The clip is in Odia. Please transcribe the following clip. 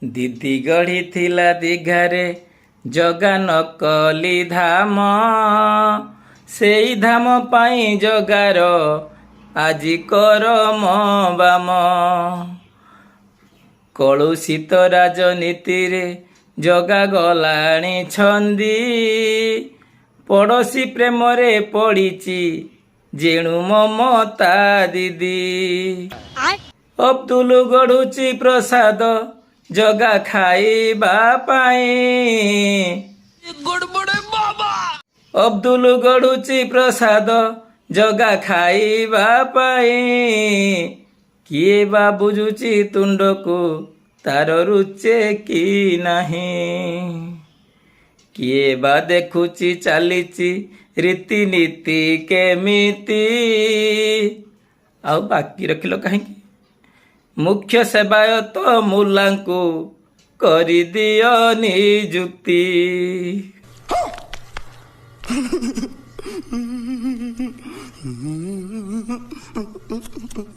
ଦିଦି ଗଢ଼ିଥିଲା ଦିଘାରେ ଜଗା ନକଲି ଧାମ, ସେଇ ଧାମ ପାଇଁ ଜଗାର ଆଜି କରମ ବାମ। କଳୁଷିତ ରାଜନୀତିରେ ଜଗା ଗଲାଣି ଛନ୍ଦି, ପଡ଼ୋଶୀ ପ୍ରେମରେ ପଡ଼ିଛି ଯେଣୁ ମମତା ଦିଦି। ଅବଦୁଲ ଗଢ଼ୁଛି ପ୍ରସାଦ ଜଗା ଖାଇବା ପାଇଁ, ଅବଦୁଲ ଗଢ଼ୁଛି ପ୍ରସାଦ ଜଗା ଖାଇବା ପାଇଁ। କିଏ ବା ବୁଝୁଛି ତୁଣ୍ଡକୁ ତାର ରୁଚେ କି ନାହିଁ, କିଏ ବା ଦେଖୁଛି ଚାଲିଛି ରୀତିନୀତି କେମିତି। ଆଉ ବାକି ରଖିଲ କାହିଁକି? ମୁଖ୍ୟ ସେବାୟତ ମୁଲାଙ୍କୁ କରିଦିଅ ନିଯୁକ୍ତି।